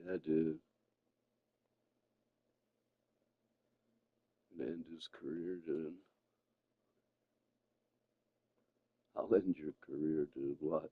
Yeah, dude. And end his career, dude. I'll end your career, dude. Watch.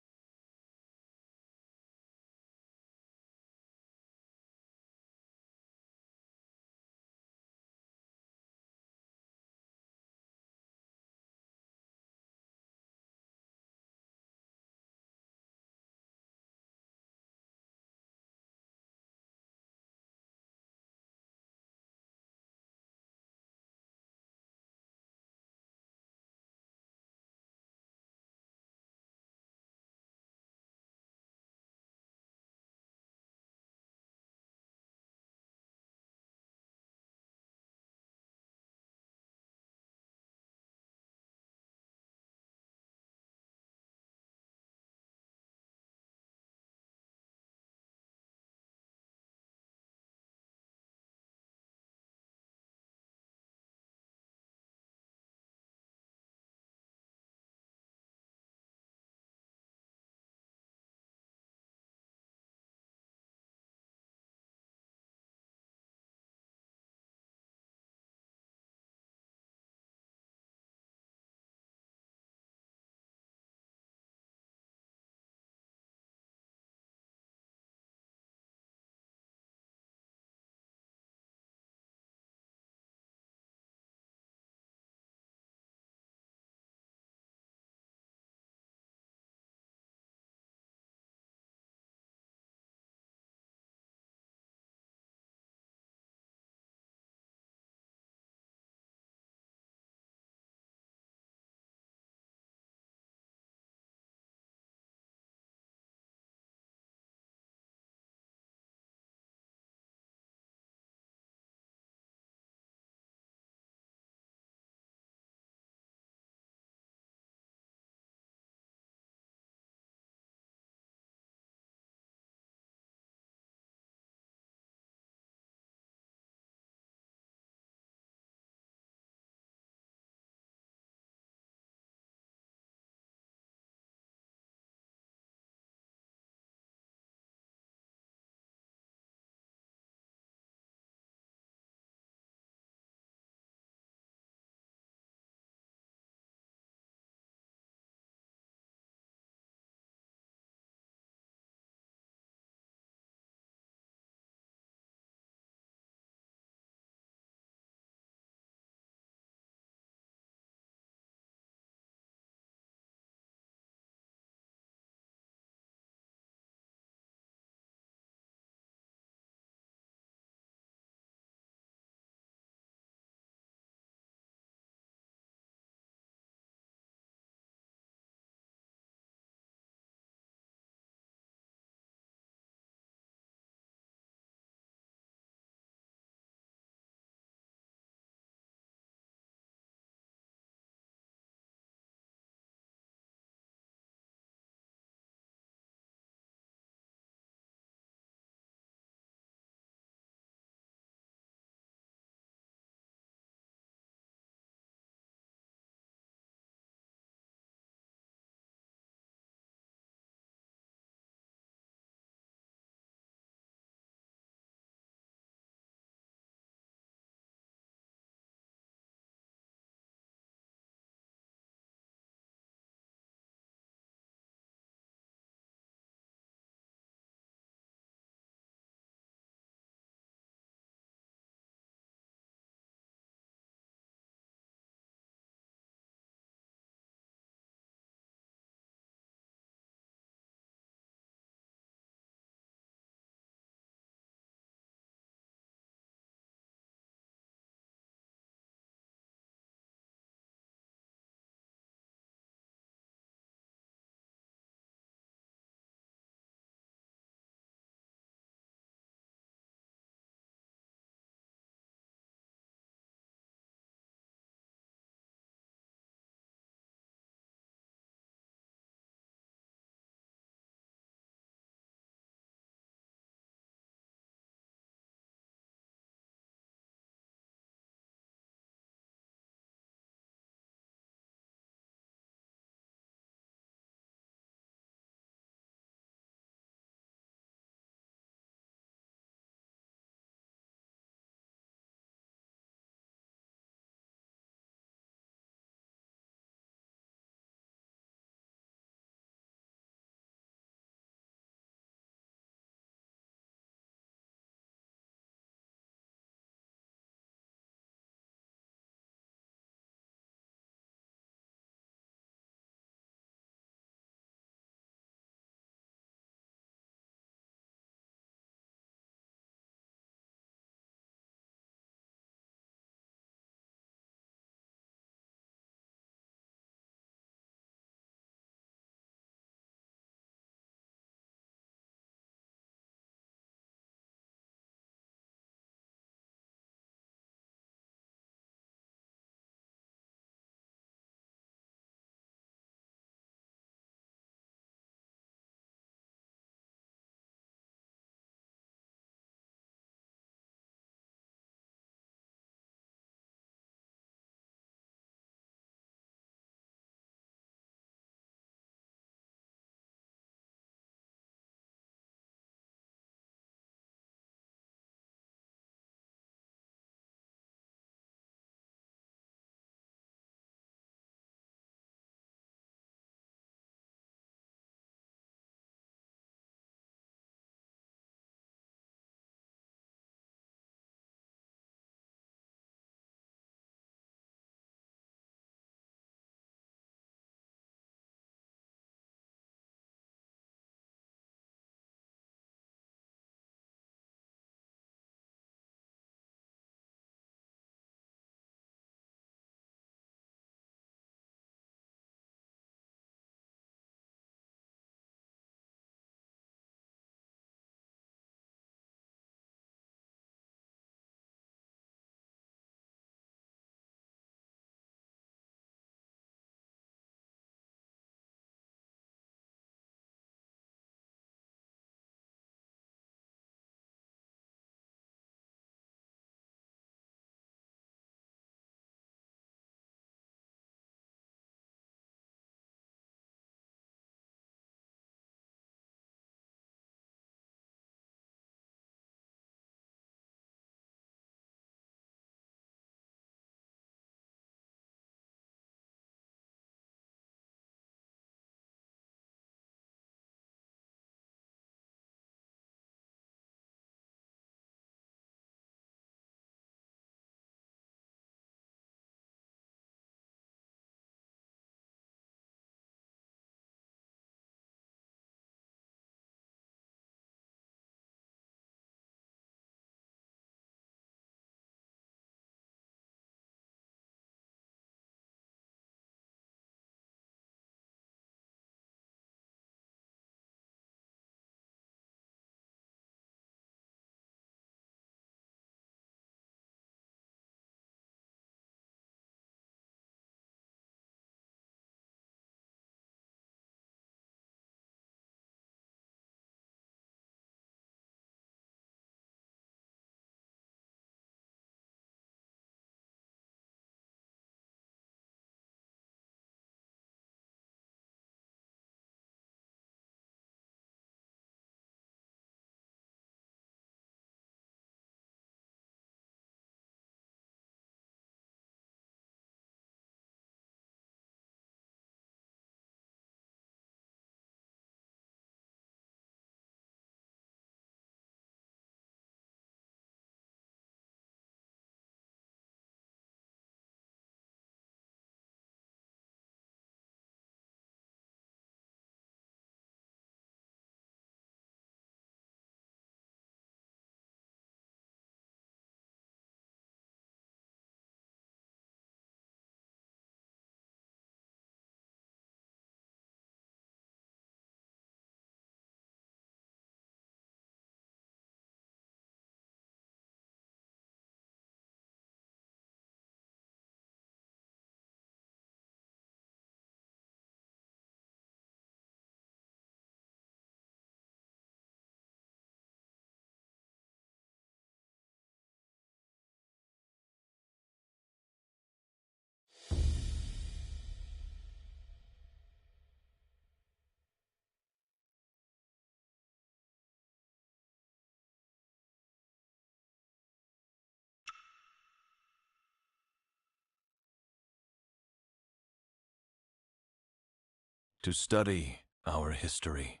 To study our history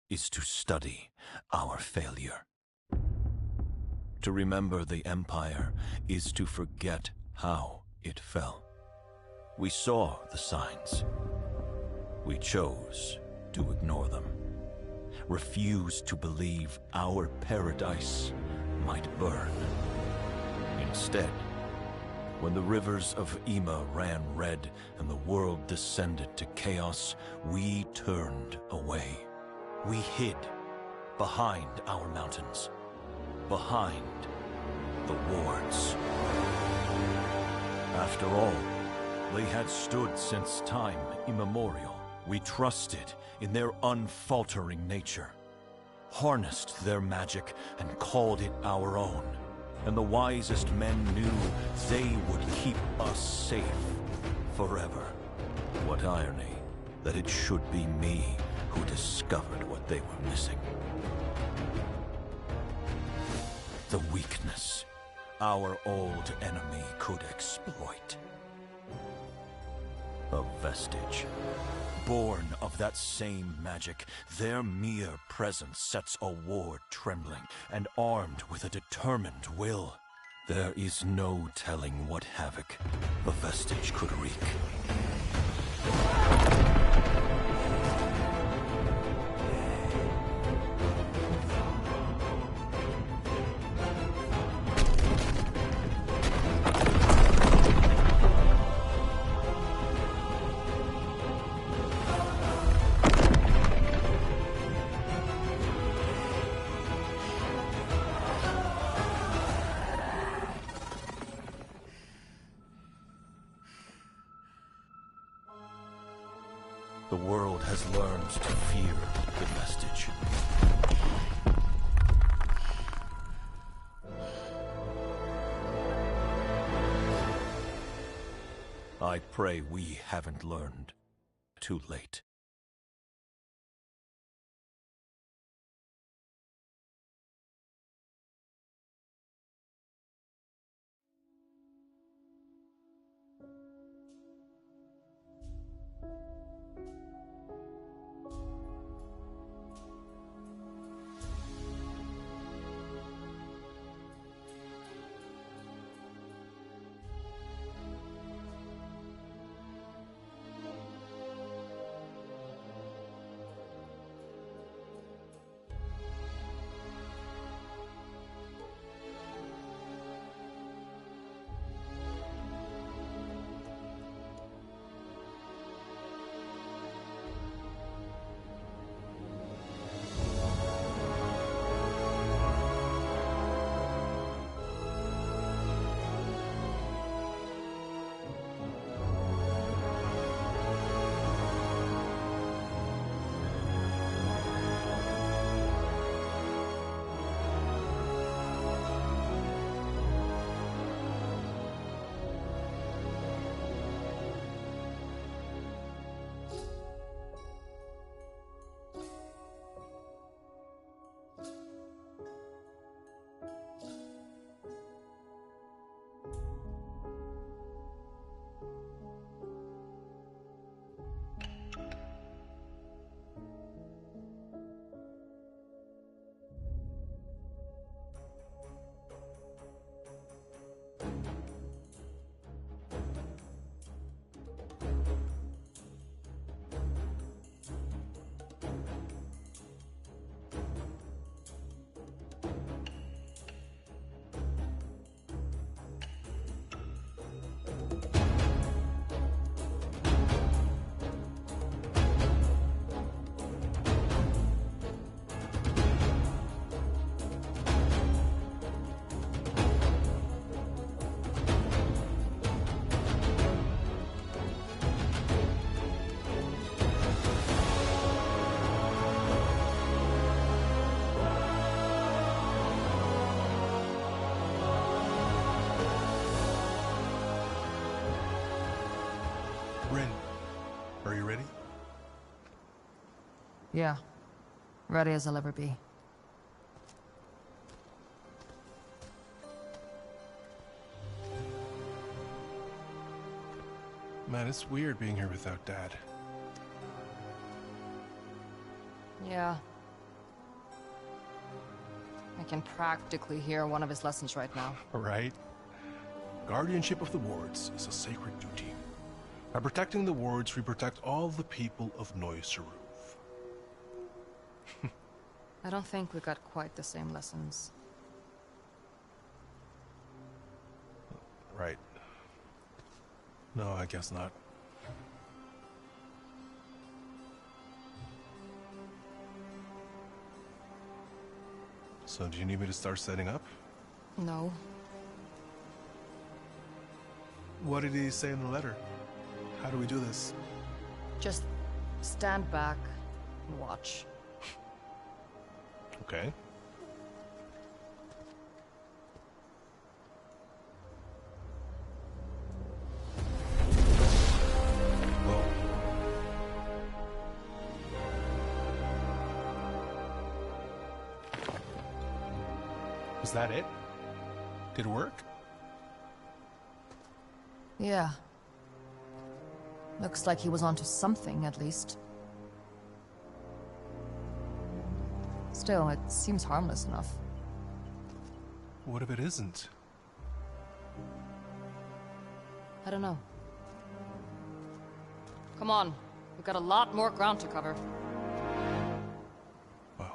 is to study our failure. To remember the Empire is to forget how it fell. We saw the signs. We chose to ignore them. Refused to believe our paradise might burn. Instead, when the rivers of Ima ran red and the world descended to chaos, we turned away. We hid behind our mountains, behind the wards. After all, they had stood since time immemorial. We trusted in their unfaltering nature, harnessed their magic and called it our own. And the wisest men knew they would keep us safe forever. What irony that it should be me who discovered what they were missing. The weakness our old enemy could exploit. A vestige, born of that same magic, their mere presence sets a ward trembling, and armed with a determined will. There is no telling what havoc a vestige could wreak. The world has learned to fear the vestige. I pray we haven't learned too late. Are you ready? Yeah. Ready as I'll ever be. Man, it's weird being here without Dad. Yeah. I can practically hear one of his lessons right now. Right? Guardianship of the wards is a sacred duty. By protecting the wards, we protect all the people of Noisaruf. I don't think we got quite the same lessons. Right. No, I guess not. So do you need me to start setting up? No. What did he say in the letter? How do we do this? Just stand back and watch. Okay. Whoa. Was that it? Did it work? Yeah. Looks like he was onto something, at least. Still, it seems harmless enough. What if it isn't? I don't know. Come on. We've got a lot more ground to cover. Wow.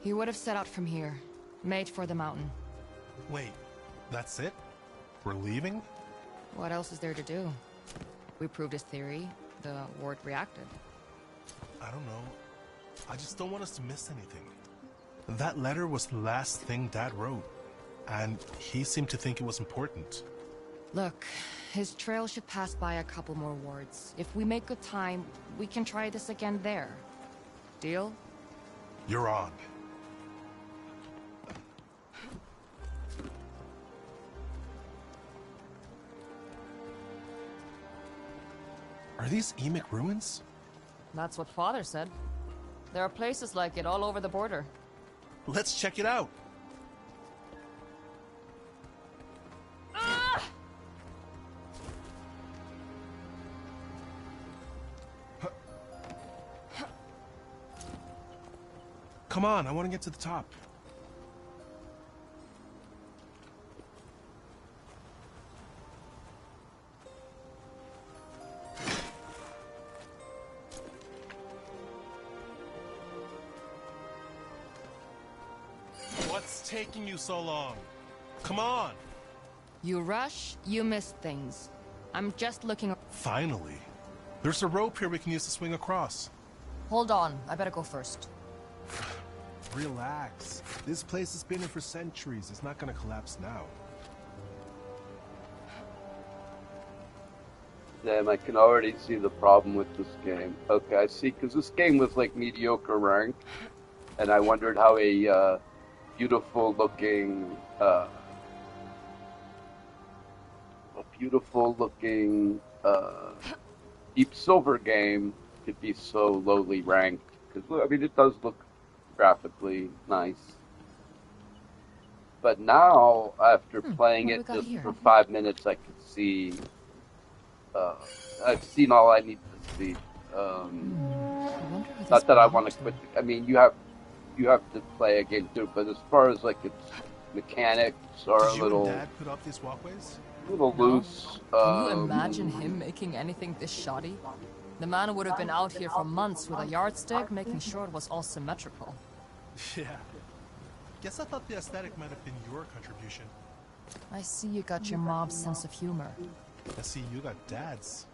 He would have set out from here, made for the mountain. Wait, that's it? We're leaving? What else is there to do? We proved his theory. The ward reacted. I don't know. I just don't want us to miss anything. That letter was the last thing Dad wrote, and he seemed to think it was important. Look, his trail should pass by a couple more wards. If we make good time, we can try this again there. Deal? You're on. Are these Emic ruins? That's what Father said. There are places like it all over the border. Let's check it out. Come on, I want to get to the top. What's taking you so long? Come on! You rush, you miss things. I'm just looking... Finally. There's a rope here we can use to swing across. Hold on, I better go first. Relax. This place has been here for centuries. It's not gonna collapse now. Damn, I can already see the problem with this game. Okay, I see, because this game was like mediocre rank, and I wondered how a beautiful-looking deep silver game could be so lowly ranked. Because I mean, it does look graphically nice. But now, after playing it just for 5 minutes, I can see. I've seen all I need to see. Not that I want to quit. I mean, you have to play a game too. But as far as like its mechanics are Did a little. you and Dad put up these walkways? A little loose. Can you imagine him making anything this shoddy? The man would have been out here for months with a yardstick, making sure it was all symmetrical. Yeah. Guess I thought the aesthetic might have been your contribution. I see you got your mom's sense of humor. I see you got Dad's.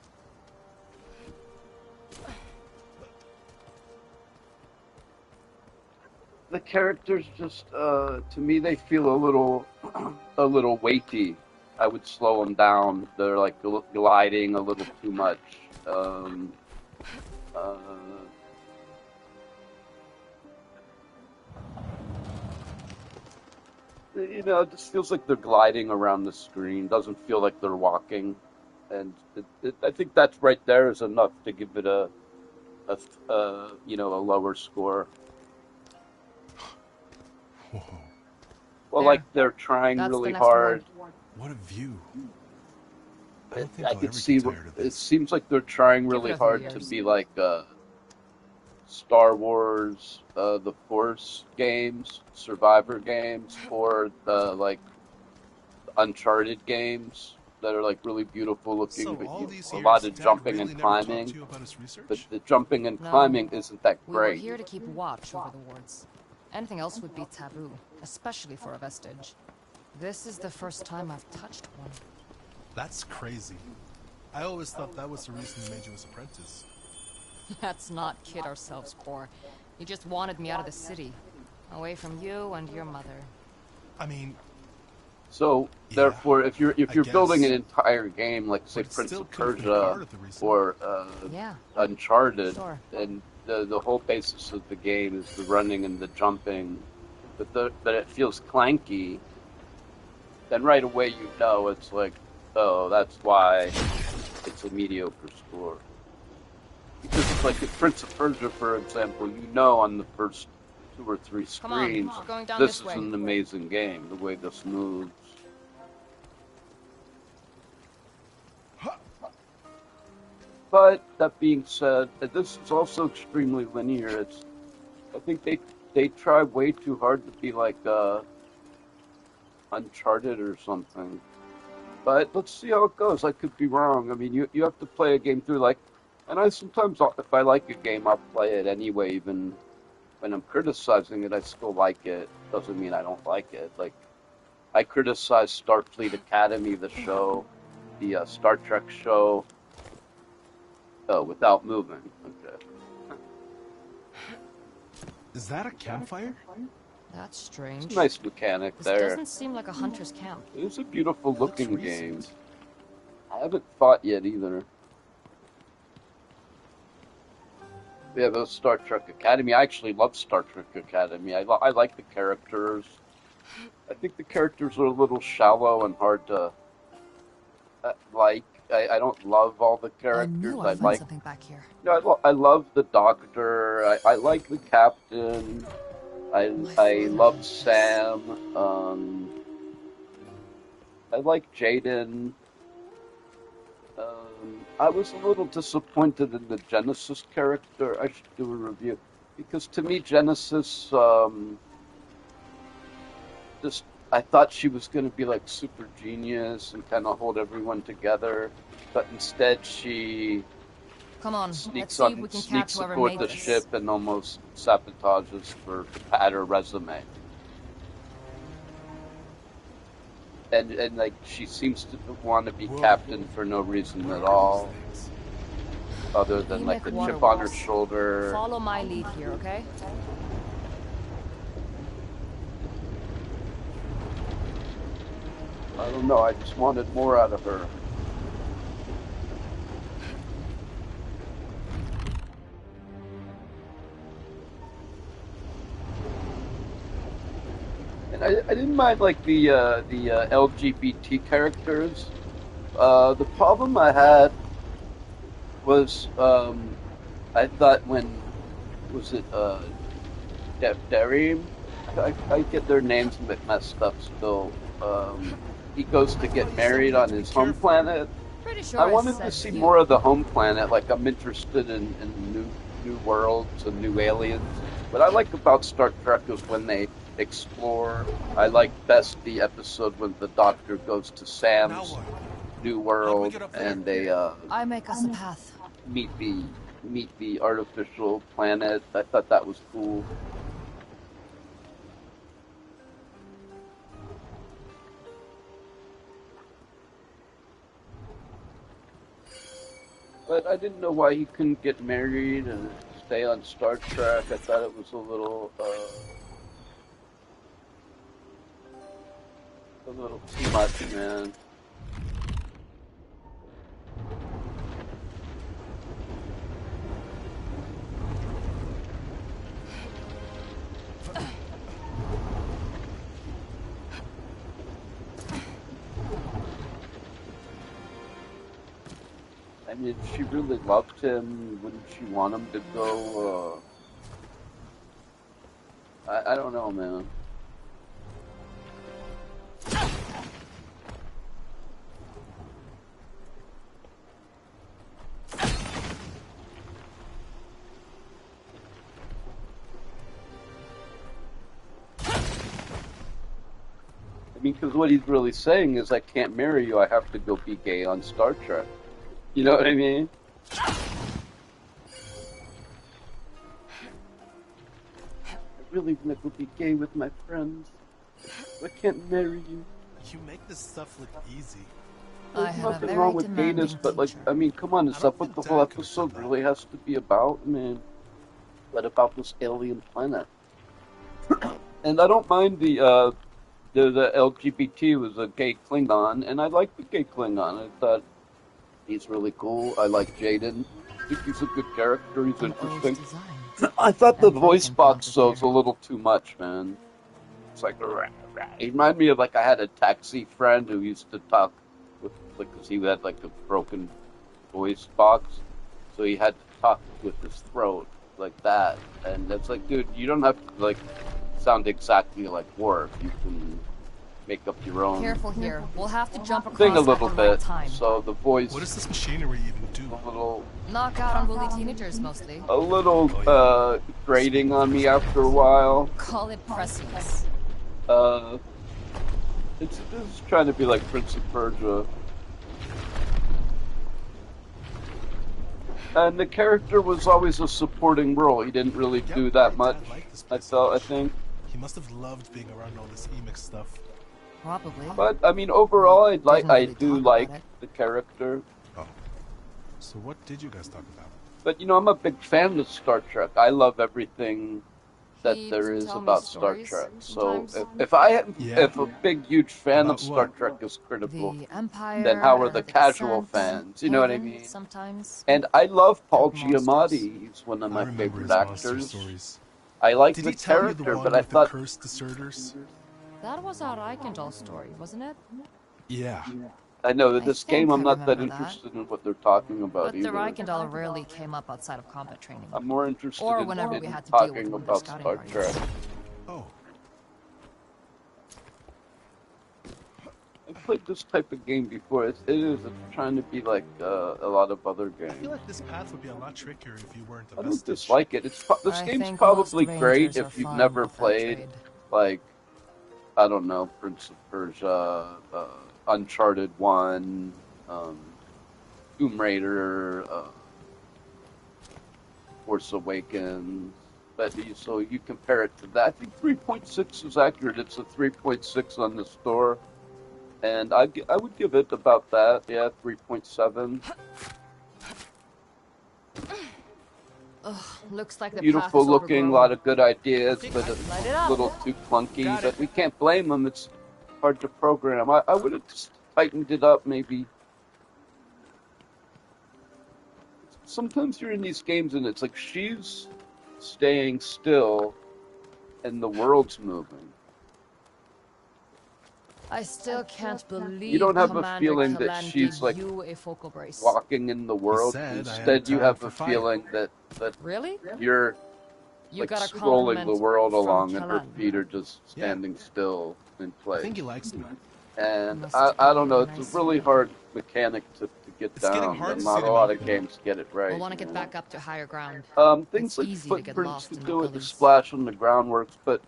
The characters just, to me, they feel a little weighty. I would slow them down. They're like gliding a little too much. Uh, you know, it just feels like they're gliding around the screen. Doesn't feel like they're walking, and I think that's right there is enough to give it you know, a lower score. Whoa, Well, There. like they're trying That's the really next reward. hard. what a view. I don't think I I'll could ever see. get tired of It this. seems like they're trying Give it really a few hard to years. be like Star Wars, the Force games, Survivor games, or the like Uncharted games that are like really beautiful looking, So, but all you these a lot years, of Dad jumping really and never talked climbing. to you about his But research? the jumping and No. climbing isn't that We were great. here to keep watch over the wards. Anything else would be taboo, especially for a vestige. This is the first time I've touched one. That's crazy. I always thought that was the reason he made you his apprentice. Let's not kid ourselves, Core. He just wanted me out of the city. Away from you and your mother. I mean, So yeah, therefore, if you're I building an guess. entire game like say But it Prince still of could have been Persia part of the reason. or Yeah, Uncharted, sure. and the whole basis of the game is the running and the jumping, but it feels clanky, then right away you know it's like, oh, that's why it's a mediocre score. Because it's like in Prince of Persia, for example, you know on the first 2 or 3 Come on, screens, we're going down this this is way. an amazing game, the way this moves. But that being said, this is also extremely linear. I think they try way too hard to be like Uncharted or something. But let's see how it goes. I could be wrong. I mean, you have to play a game through like, and I sometimes if I like a game, I'll play it anyway. Even when I'm criticizing it, I still like it. Doesn't mean I don't like it. Like I criticize Starfleet Academy, the show, the Star Trek show, without moving. Okay. Is that a campfire? That's strange. It's a nice mechanic This there. doesn't seem like a hunter's camp. It's a beautiful It looks looking game. recent. I haven't fought yet either. Yeah, those Star Trek Academy. I actually love Star Trek Academy. I like the characters. I think the characters are a little shallow and hard to like. I don't love all the I characters. knew I I'd find like. something back here. No, I love the Doctor. I like the Captain. I love Sam. I like Jaden. I was a little disappointed in the Genesis character. I should do a review because to me Genesis just I thought she was going to be like super genius and kind of hold everyone together, but instead she Come on, let's sneaks see if we can catch whoever aboard made the this. ship and almost sabotages to pad her resume. And like she seems to want to be captain for no reason at all, other than like the chip on her shoulder. Follow my lead here, okay? I don't know. I just wanted more out of her. And I didn't mind like the LGBT characters. The problem I had was I thought when was it Darim? I get their names a bit messed up still. He goes to get married on his home planet. Pretty sure I wanted to see more of the home planet. Like I'm interested in new worlds and new aliens. What I like about Star Trek is when they explore. I like best the episode when the Doctor goes to Sam's new world and they I make us a path. meet the artificial planet. I thought that was cool. But I didn't know why he couldn't get married and stay on Star Trek. I thought it was a little too much, man. mean, if she really loved him, wouldn't she want him to go? I don't know, man. I mean, because what he's really saying is, I can't marry you, I have to go be gay on Star Trek. You know what I mean? I really want to go be gay with my friends. I can't marry you. You make this stuff look easy. There's nothing wrong with gayness, but like, I mean, come on, is that what the whole episode really has to be about? I mean, what about this alien planet? And I don't mind the LGBT was a gay Klingon, and I like the gay Klingon. I thought he's really cool. I like Jaden. I think he's a good character. He's interesting. I thought the voice box though was a little too much, man. It's like, rah, rah. He reminded me of like I had a taxi friend who used to talk with, like, because he had like a broken voice box, so he had to talk with his throat like that. And it's like, dude, you don't have to like sound exactly like Worf. You can make up your own. Careful here. We'll have to jump across thing a little at the right bit. time. So the voice. What does this machinery even do? A little. Knock out unruly teenagers mostly. A little grating on me after a while. Call it prescience. It's trying to be like Prince of Persia. And the character was always a supporting role. He didn't really do that much. I think. He must have loved being around all this Emix stuff. Probably. But I mean, overall, I do like the character. Oh, so what did you guys talk about? But you know, I'm a big fan of Star Trek. I love everything that there is about Star Trek. So if a big huge fan of Star Trek is critical, then how are the casual fans? You know what I mean? Sometimes. And I love Paul Giamatti. He's one of my favorite actors. I like the character, but I thought cursed deserters. That was our Reichendahl story, wasn't it? Yeah. I know that this game I'm not that interested in what they're talking about but either. the Reichendahl rarely came up outside of combat training. I'm more interested or in whenever we had to talking deal with about scouting Star parties. Trek. Oh. I've played this type of game before. It's trying to be like a lot of other games. I feel like this path would be a lot trickier if you weren't a I don't vestige. dislike it. This game's probably great if you've never played, like, I don't know, Prince of Persia, Uncharted 1, Tomb Raider, Force Awakens. But so you compare it to that. I think 3.6 is accurate. It's a 3.6 on the store. And I would give it about that. Yeah, 3.7. Looks like the Beautiful path is looking, a overgrown. lot of good ideas, but it's Light it a up. little too clunky. But we can't blame them. It's hard to program. I would have just tightened it up, maybe. Sometimes you're in these games and it's like she's staying still and the world's moving. I still can't believe You don't have Commander a feeling that Kellan she's gave like you a focal brace. walking in the world. said I Instead, had you time have for a fire. feeling that Really? you're You like got a scrolling the compliment world from along and her Kellan. feet are just standing still in I place. think he likes me. And Must I don't be know, nice. it's a really hard mechanic to get It's getting down. hard And to not see a the lot of mountain. games get it right. We'll want to get you know? back up to higher ground. Things It's like easy to get footprints lost to in the do with the gullies. splash on the ground works, but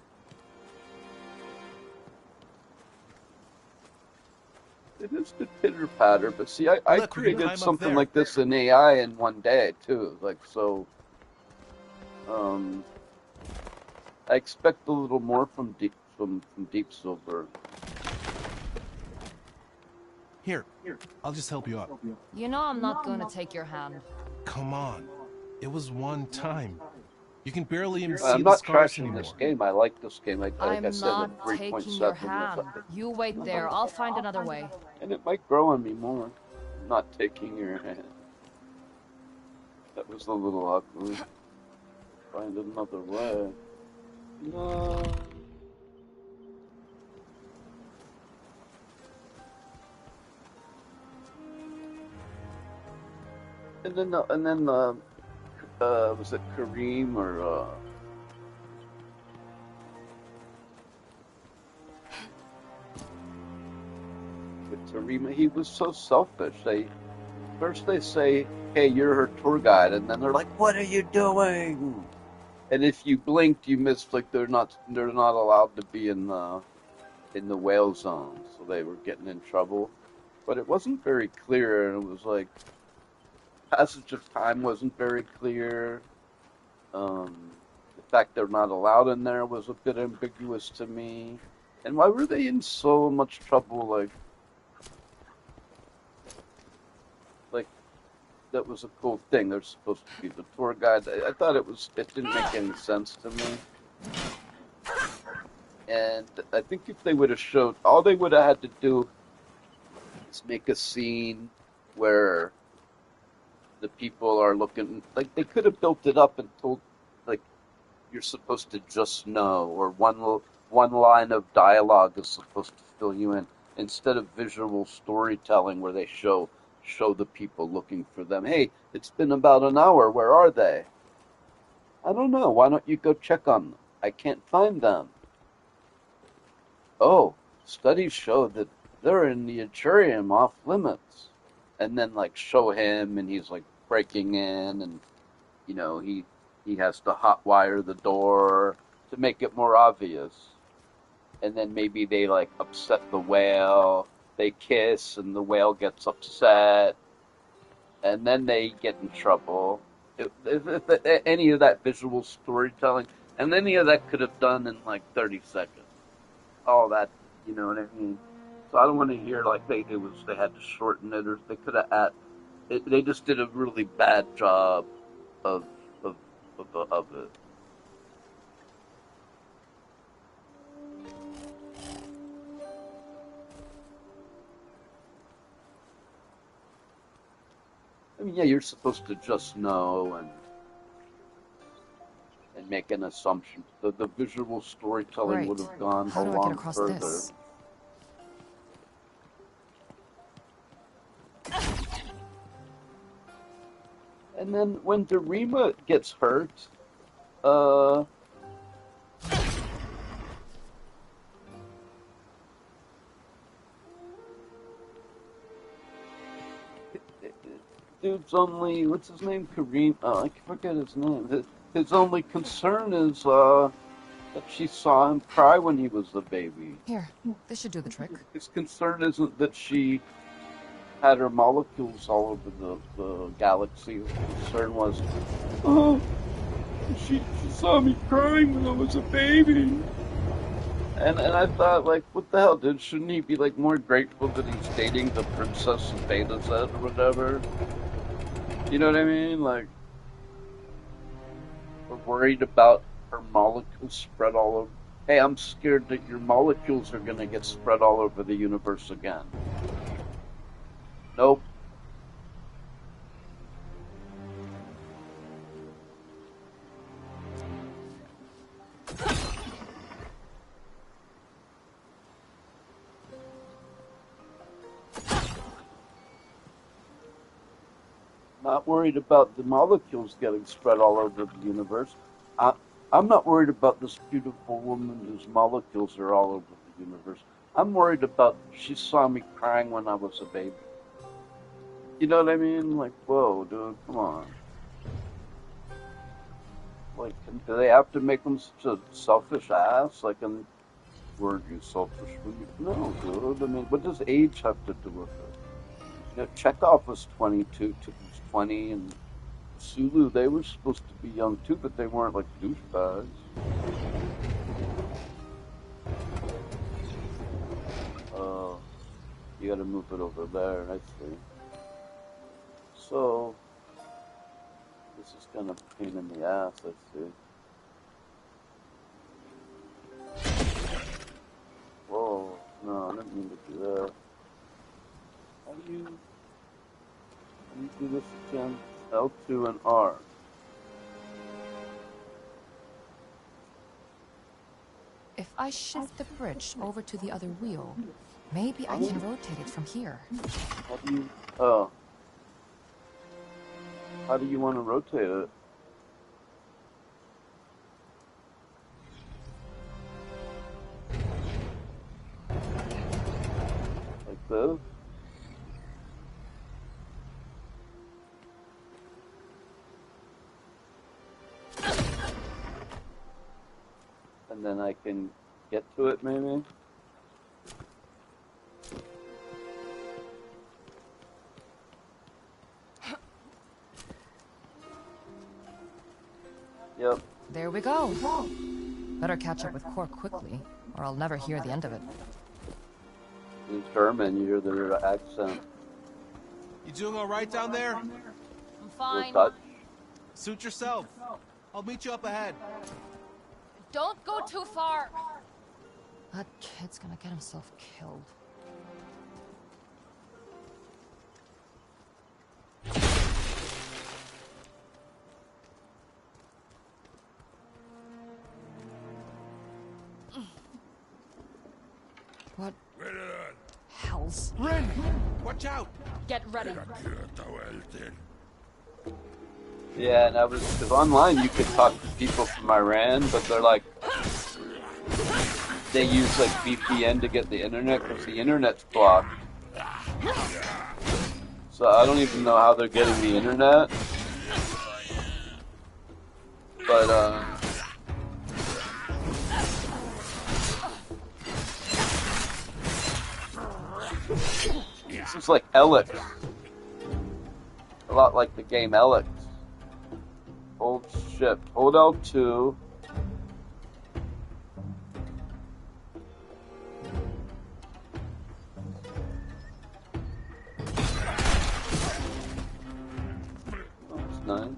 it is good pitter patter. But see, I Look, we can created climb up something there. like this in AI in one day too. Like so, I expect a little more from Deep Silver. Here, I'll just help you up. You know I'm not going to take your hand. Come on. It was one time. You can barely even see I'm the not scars trashing anymore. this game. I like this game. Like I I'm said, not a taking your 3.7. hand. You wait there. I'll find another way. And it might grow on me more. I'm not taking your hand. That was a little ugly. Find another way. No. was it Kareem or with Tarima? He was so selfish. First they say, "Hey, you're her tour guide," and then they're like, "What are you doing?" And if you blinked, you missed. Like they're not allowed to be in the whale zone, so they were getting in trouble. But it wasn't very clear, and it was like passage of time wasn't very clear. The fact they're not allowed in there was a bit ambiguous to me. And why were they in so much trouble? Like that was a cool thing. They're supposed to be the tour guide. I thought it didn't make any sense to me. And I think if they would have showed, all they would have had to do is make a scene where the people are looking, like they could have built it up and told, like, you're supposed to just know, or one line of dialogue is supposed to fill you in, instead of visual storytelling where they show the people looking for them. Hey, it's been about an hour. Where are they? I don't know. Why don't you go check on them? I can't find them. Oh, studies show that they're in the Echurium off limits. And then like show him and he's like breaking in and he has to hotwire the door to make it more obvious. And then maybe they like upset the whale, they kiss and the whale gets upset and then they get in trouble. If any of that visual storytelling and any of that could have done in like 30 seconds. All that, you know what I mean? So I don't want to hear like they had to shorten it or they could have they just did a really bad job of of of it. I mean, yeah, you're supposed to just know and make an assumption. The visual storytelling Right. would have gone a How do I get lot across further. this? And then when Darima gets hurt, uh, dude's only, what's his name? Kareem. I forget his name. His only concern is that she saw him cry when he was a baby. Here, this should do the trick. His concern isn't that she had her molecules all over the galaxy. His concern was, oh, she saw me crying when I was a baby. And I thought, like, what the hell, dude? Shouldn't he be, like, more grateful that he's dating the princess of Beta Z or whatever? You know what I mean? Like, we're worried about her molecules spread all over. Hey, I'm scared that your molecules are gonna get spread all over the universe again. Nope. Not worried about the molecules getting spread all over the universe. I, I'm not worried about this beautiful woman whose molecules are all over the universe. I'm worried about she saw me crying when I was a baby. You know what I mean? Like, whoa, dude, come on. Like, do they have to make them such a selfish ass? Like, were you selfish? No, dude. I mean, what does age have to do with it? Chekhov was 22, was 20, and Sulu, they were supposed to be young too, but they weren't like douchebags. You gotta move it over there, I see. So, this is kind of a pain in the ass, I see. Whoa, no, I didn't mean to do that. How do you do this again? L2 and R. If I shift the bridge over to the other wheel, maybe I can rotate it from here. How do you... Oh. How do you want to rotate it? Like this? And then I can get to it, maybe? Yep. There we go. Better catch up with Cork quickly, or I'll never hear the end of it. In German, you hear their accent. You doing all right down there? I'm Little fine. Dutch. Suit yourself. I'll meet you up ahead. Don't go too far. That kid's gonna get himself killed. What? Hells. Rin! Watch out! Get ready. Yeah, and because online you could talk to people from Iran, but they're like, they use like VPN to get the internet because the internet's blocked. So I don't even know how they're getting the internet. But this is like Elex. A lot like the game Elex. Hold shift. Hold L2. That's nice.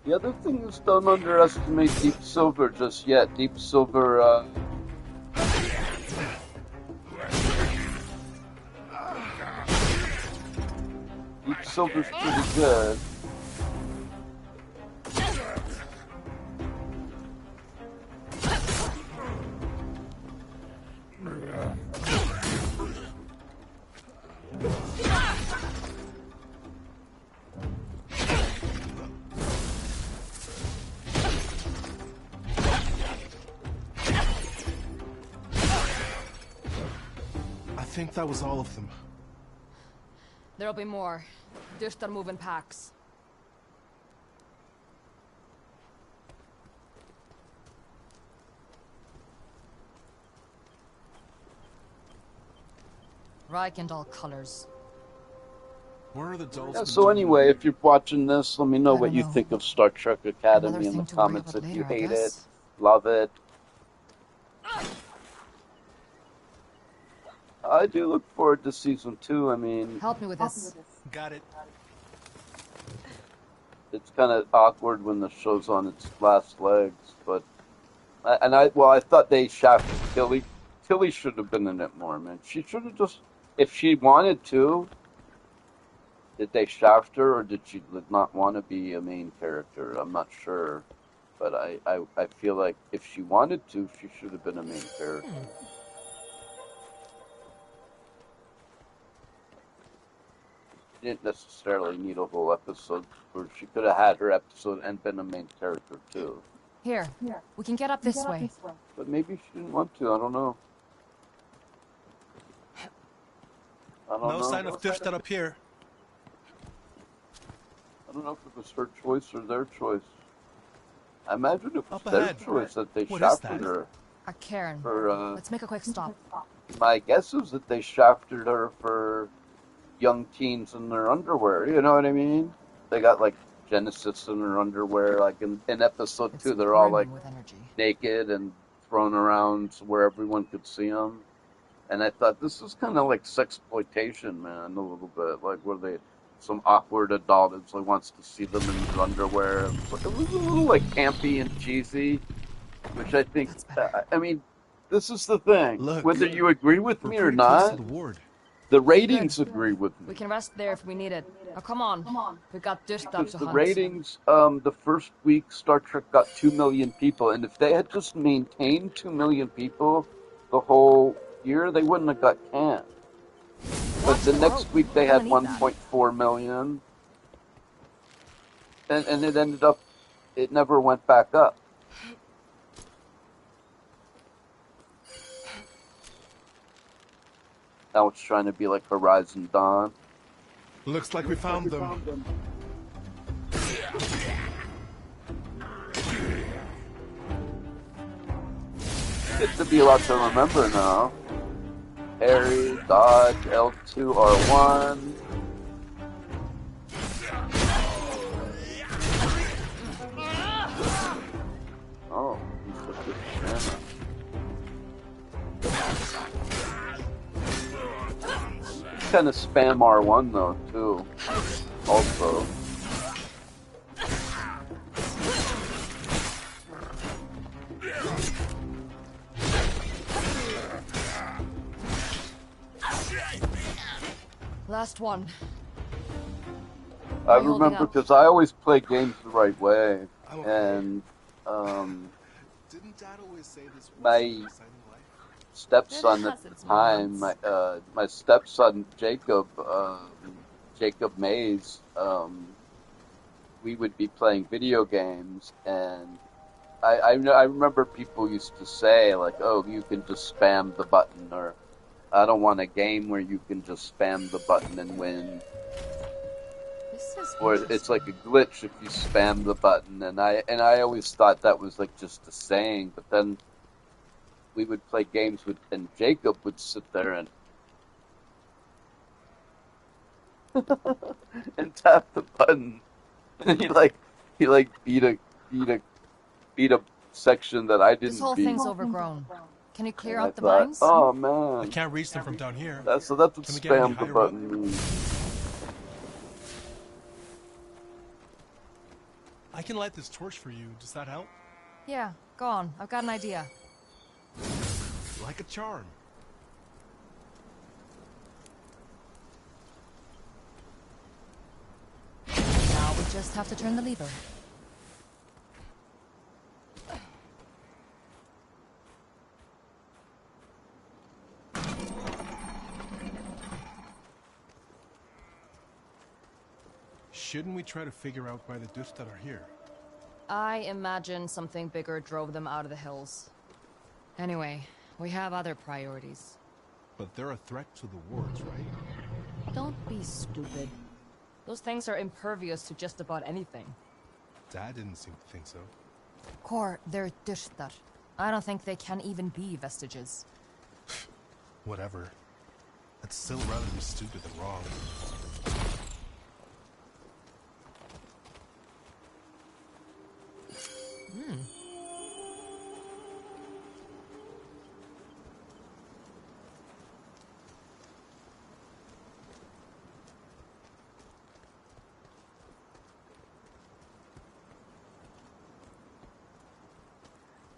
The other thing is, don't underestimate Deep Silver just yet. Deep Silver, Deep Silver's pretty good. I think that was all of them. There'll be more. Just are moving packs. Reich in all colors. Where are the dolls? Yeah, so anyway, if you're watching this, let me know I what don't you know. think of Star Trek Academy Another in the thing to worry comments about if you later, I hate it, guess. love it. I do look forward to season 2. I mean, Help me with this. Got it. it's kind of awkward when the show's on its last legs, but I thought they shafted Tilly. Tilly should have been in it more, man. She should have just, if she wanted to, did they shaft her or did she not want to be a main character? I'm not sure, but I feel like if she wanted to, she should have been a main character. She didn't necessarily need a whole episode, or she could have had her episode and been a main character too. Here, we can get up this way. But maybe she didn't want to. I don't know. No sign of Tifton up here. I don't know if it was her choice or their choice. I imagine it was Up their ahead. choice that they What is shafted that? her. Karen, For let's make a quick stop. my guess is that they shafted her for young teens in their underwear. You know what I mean? They got like Genesis in her underwear. Like in episode It's 2, they're all like brimming with energy. naked and thrown around where everyone could see them. And I thought this is kind of like sexploitation, man, a little bit. Like where they, some awkward adult like wants to see them in their underwear. It was a little like campy and cheesy, which I think. That's better. I mean, this is the thing. Look, Whether you agree with We're me or pretty close to not, the ward. The ratings agree with We me. can rest there if we need it. Now come on. We got Dyrtar Because to the hunt. ratings, the first week Star Trek got 2 million people, and if they had just maintained 2 million people the whole year, they wouldn't have got canned. But the next week they had 1.4 million, and it ended up, it never went back up. Now it's trying to be like Horizon Dawn. Looks like we found them. It's to be a lot to remember now. Harry, dodge, L2, R1. Oh, he's a good banana. Kind of spam R1 though, too. Also. Last one. I remember because I always play games the right way, and Didn't Dad always say this was my an exciting life? stepson at the time, my stepson Jacob, Jacob Mays, we would be playing video games, and I remember people used to say like, oh, you can just spam the button, or I don't want a game where you can just spam the button and win. Or it's like a glitch if you spam the button, and I always thought that was like just a saying, but then we would play games with, and Jacob would sit there and and tap the button, and he beat a section that I didn't beat. This whole thing's overgrown. Can you clear out the thought, vines? oh man, I can't reach them from down here. That's what spam the button means. I can light this torch for you. Does that help? Yeah, go on. I've got an idea. Like a charm. Now we just have to turn the lever. Shouldn't we try to figure out why the Dyrtar are here? I imagine something bigger drove them out of the hills. Anyway, we have other priorities. But they're a threat to the wards, right? Don't be stupid. Those things are impervious to just about anything. Dad didn't seem to think so. Core, they're Dyrtar. I don't think they can even be vestiges. Whatever. I'd still rather be stupid than wrong.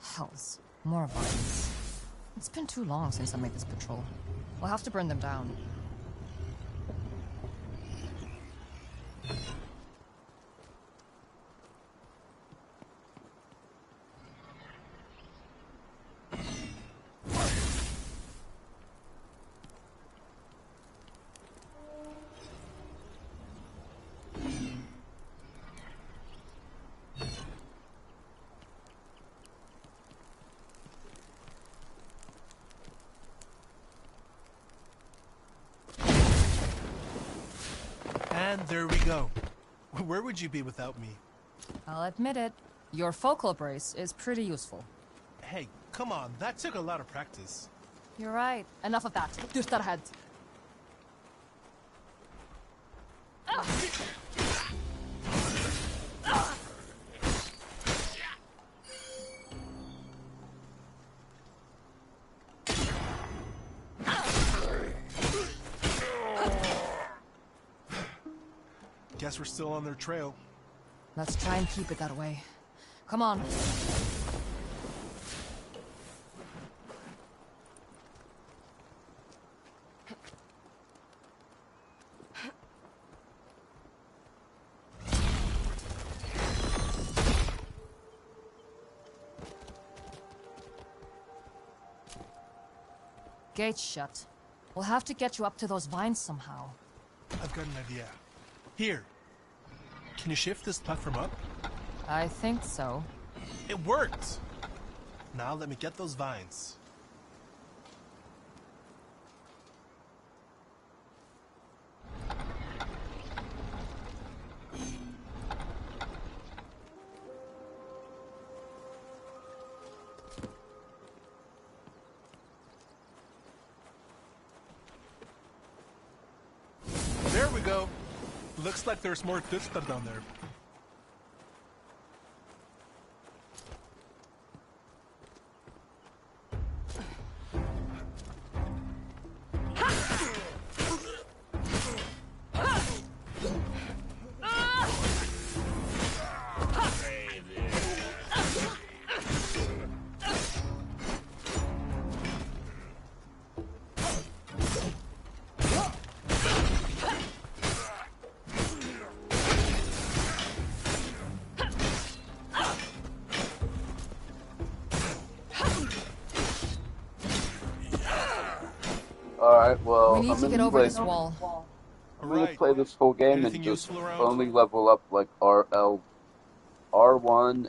Hells. More vines. It's been too long since I made this patrol. We'll have to burn them down. And there we go. Where would you be without me? I'll admit it. Your focal brace is pretty useful. Hey, come on. That took a lot of practice. You're right. Enough of that. Dyrtar head. Guess we're still on their trail. Let's try and keep it that way. Come on. gate's shut. We'll have to get you up to those vines somehow. I've got an idea. Here. Can you shift this platform up? I think so. It worked! Now let me get those vines. There we go. Looks like there's more good stuff down there. Alright, well, We need to get over this wall. I'm gonna play this whole game Anything and just useful around? only level up like R1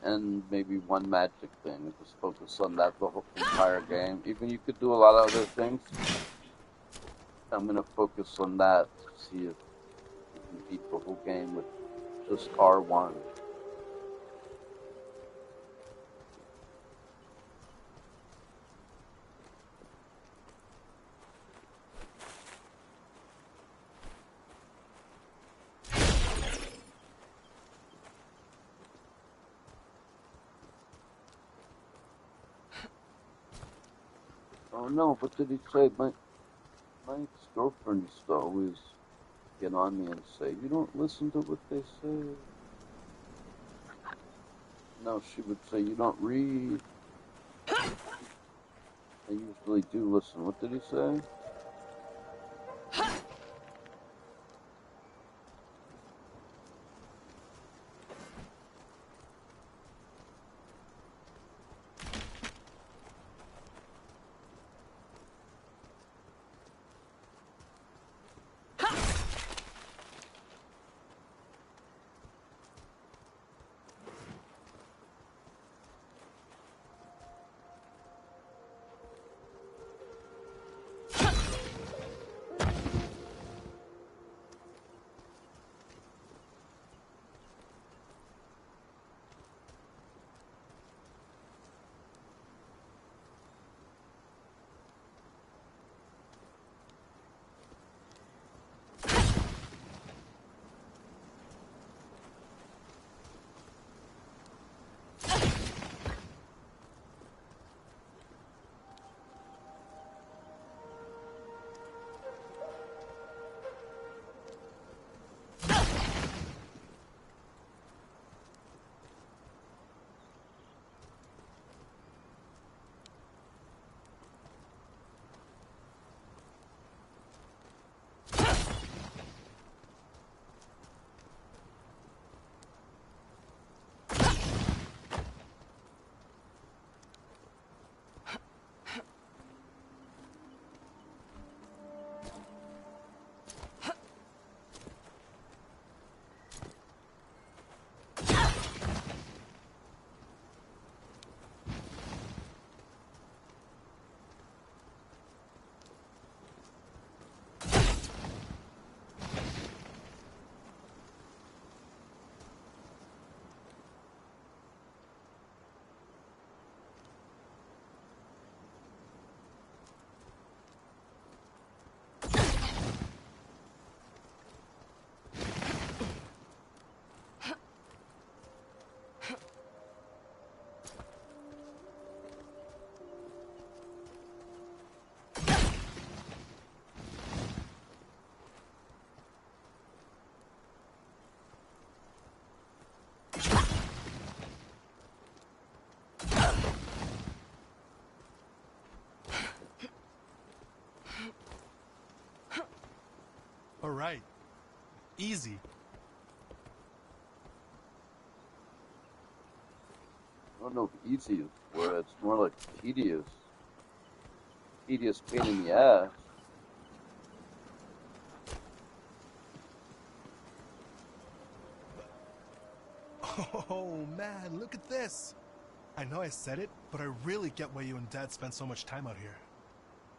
and maybe one magic thing and just focus on that the whole entire game. Even you could do a lot of other things. I'm gonna focus on that to see if you can beat the whole game with just R1. Oh no, but did he say my ex-girlfriend used to always get on me and say, you don't listen to what they say. No, she would say, you don't read. I usually do listen. What did he say? All right. Easy. I don't know if easy is the word. It's more like tedious. tedious pain in the ass. Oh man, look at this! I know I said it, but I really get why you and Dad spend so much time out here.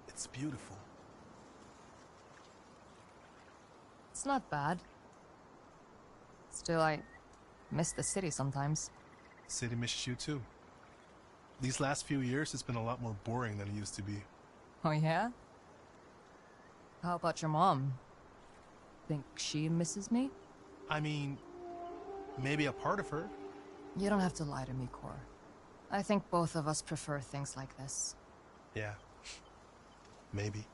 It's beautiful. It's not bad. Still, I miss the city sometimes. City misses you too. These last few years, it's been a lot more boring than it used to be. Oh yeah? How about your mom? Think she misses me? I mean, maybe a part of her. You don't have to lie to me, Cor. I think both of us prefer things like this. Yeah. Maybe.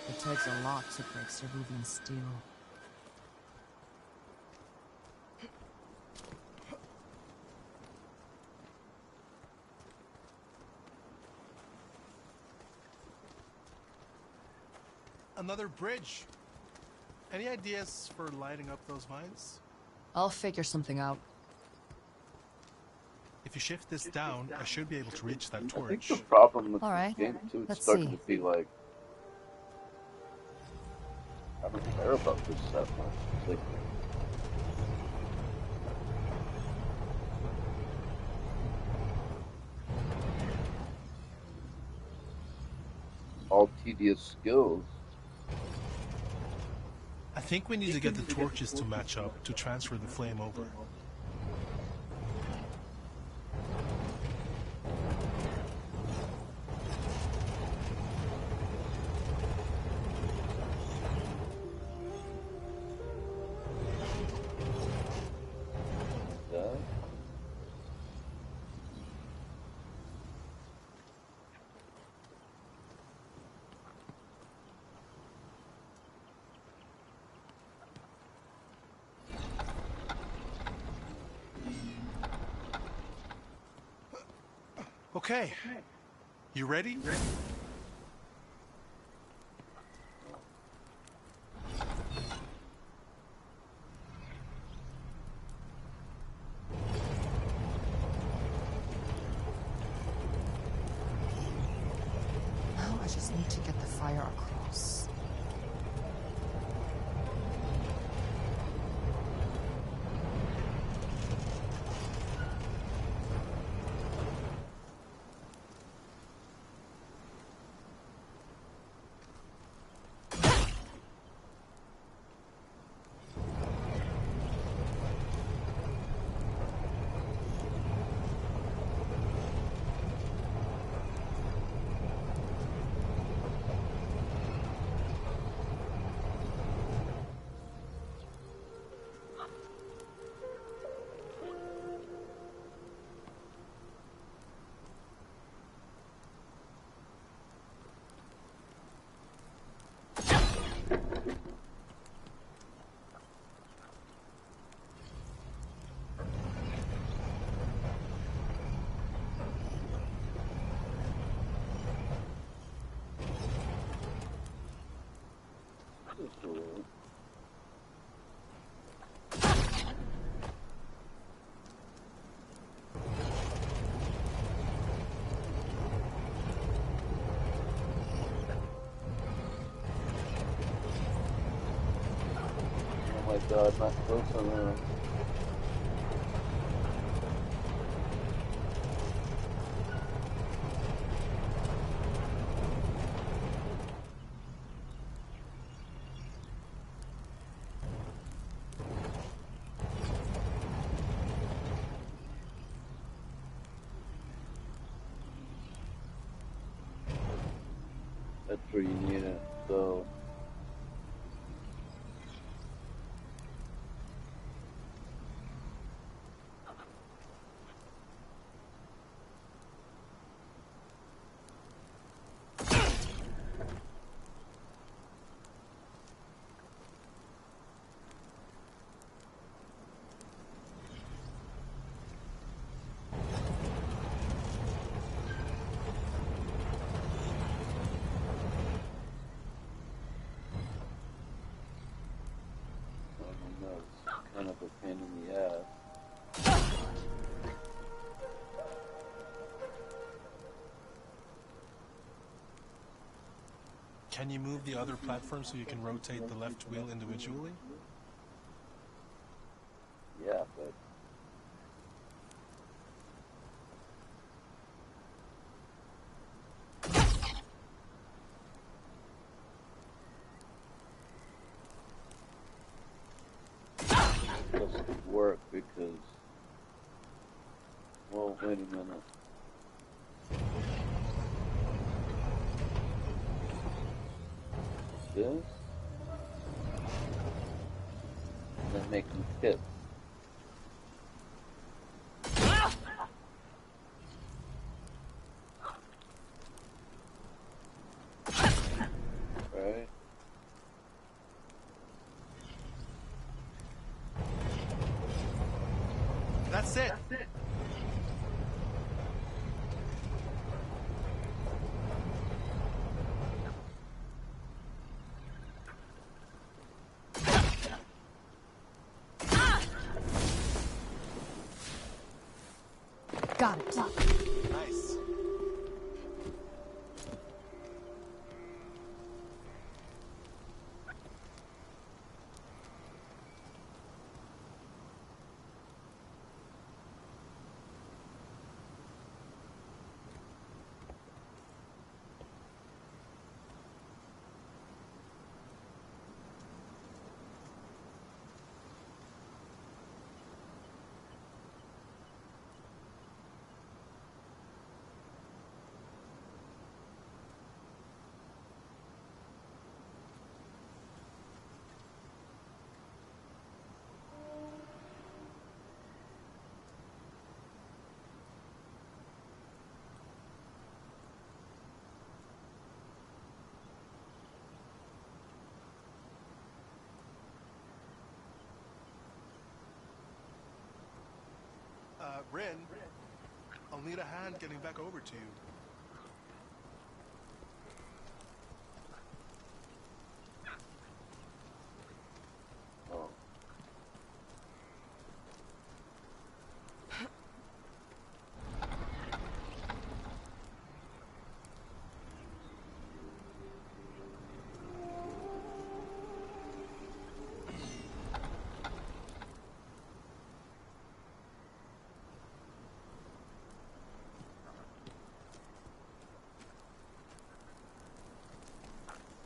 It takes a lot to break Cerulean steel. Another bridge. Any ideas for lighting up those vines? I'll figure something out. If you shift this down, I should be able to reach that I think torch. the problem with All this right, game too, it's let's starting see. to be like, I don't care about this that much. It's like, all tedious skills. I think we need to get the torches to match up to transfer the flame over. Yeah. Okay. You ready? Now I just need to get the fire across. Oh my god, not close enough. That's where you need it, so. of a pain in the ass. Can you move the other platform so you can rotate the left wheel individually? Yeah, but... it doesn't work because... Well, wait a minute. This? And then make them fit. Right? That's it. Got it. Nice. Rin, I'll need a hand getting back over to you. Oh.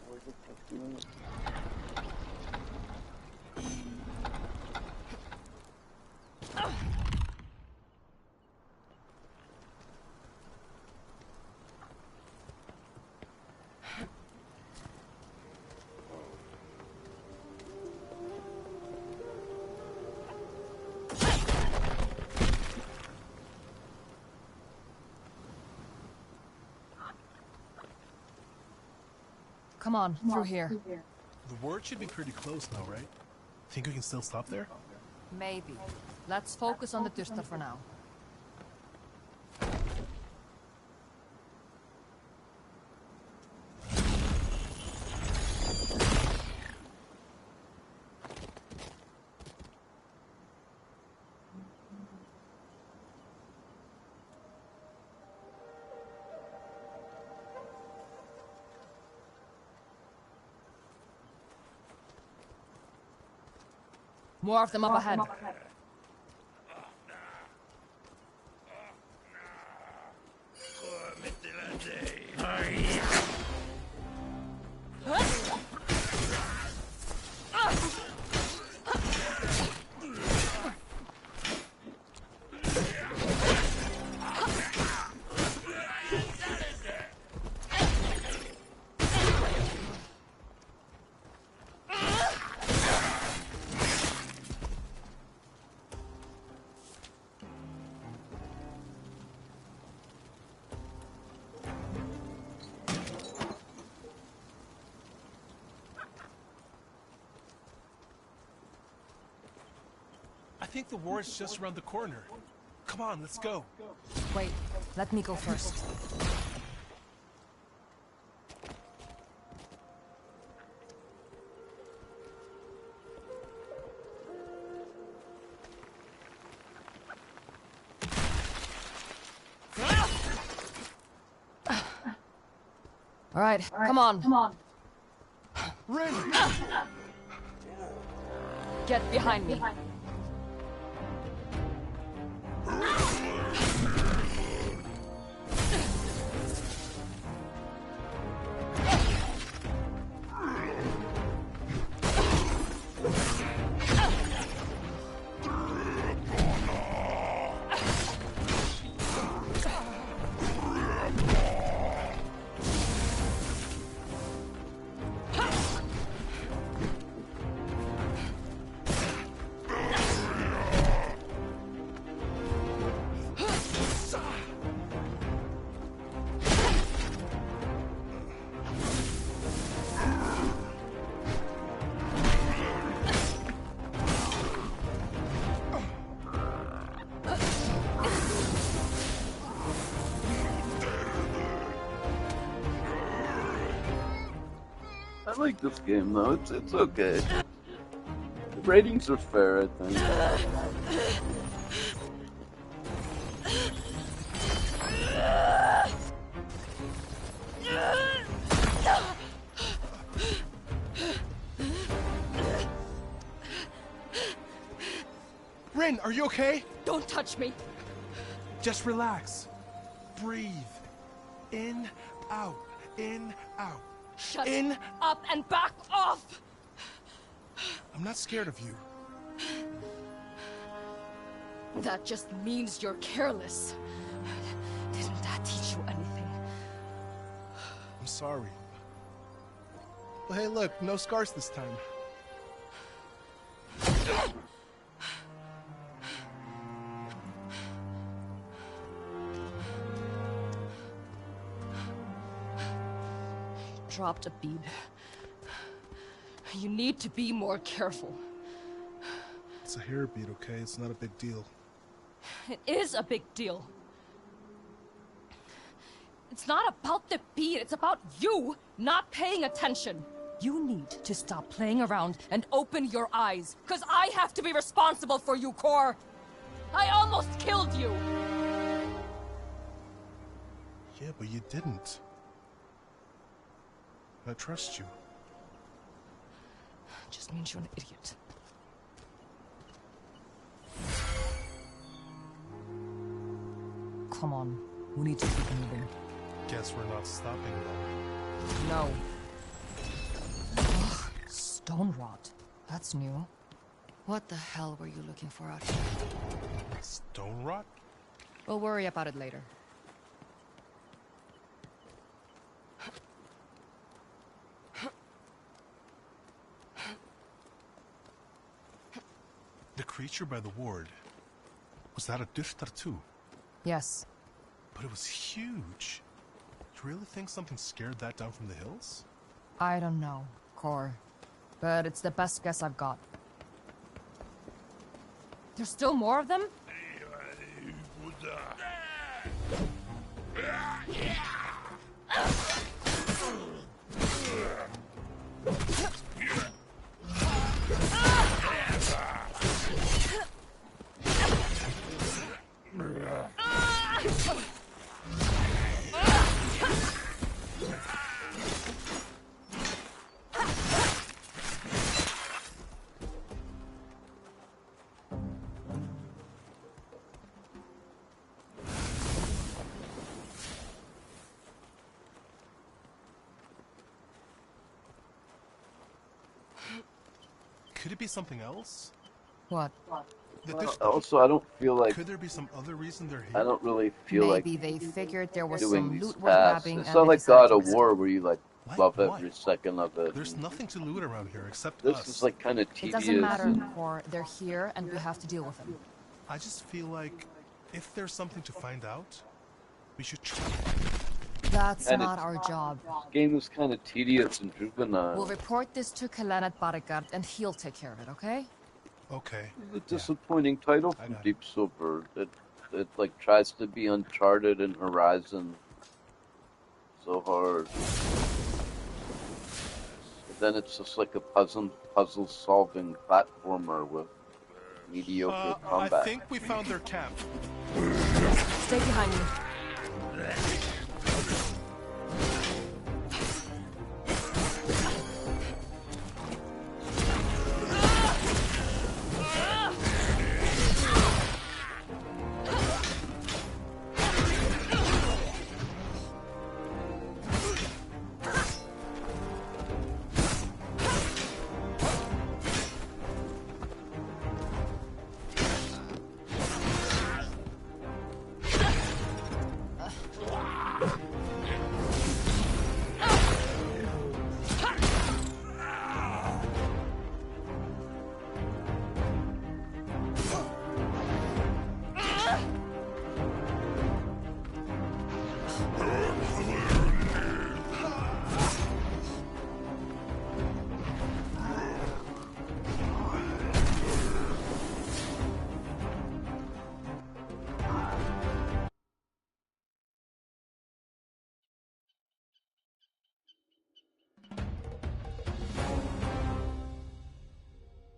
Where's the fuck doing it? Come on, through here. The word should be pretty close now, right? Think we can still stop there? Maybe. Let's focus on the Tysta for now. More of them up ahead. I think the ward's just around the corner. Come on, let's go. Wait, let me go first. All right, come on. Come on. Rin! Get behind me. I like this game though. It's okay. The ratings are fair, I think. Rin, are you okay? Don't touch me. Just relax. Breathe. In, out. In, out. Shut In. up and back off. I'm not scared of you. That just means you're careless. Didn't that teach you anything? I'm sorry. Well, hey, look, no scars this time. Dropped a bead. You need to be more careful. It's a hair bead, okay? It's not a big deal. It is a big deal. It's not about the bead, it's about you not paying attention. You need to stop playing around and open your eyes, because I have to be responsible for you, Cor. I almost killed you. Yeah, but you didn't. I trust you. Just means you're an idiot. Come on, we need to keep moving. Guess we're not stopping though. No. Ugh, stone rot. That's new. What the hell were you looking for out here? Stone rot? We'll worry about it later. The creature by the ward. Was that a Duftar too? Yes. But it was huge. You really think something scared that down from the hills? I don't know, Cor. But it's the best guess I've got. There's still more of them? Could it be something else? What? Also, I don't feel like Could there be some other reason they're here? I don't really feel Maybe like they figured there was doing some these loot worth tasks. grabbing. It's and not they like decided God to of risk War it. where you like Like love what? every second of it. There's nothing to loot around here except This us. is like kind of It tedious. doesn't matter, and- Cor. They're here, and we have to deal with them. I just feel like if there's something to find out, we should try. That's And not it's- our job. This game is kind of tedious and juvenile. We'll report this to Kalenet Barigard, and he'll take care of it, okay? Okay. It's a disappointing title I from got it. Deep Silver. It like tries to be Uncharted and Horizon so hard. But then it's just like a puzzle solving platformer with mediocre I combat. think we found their camp. Stay behind me.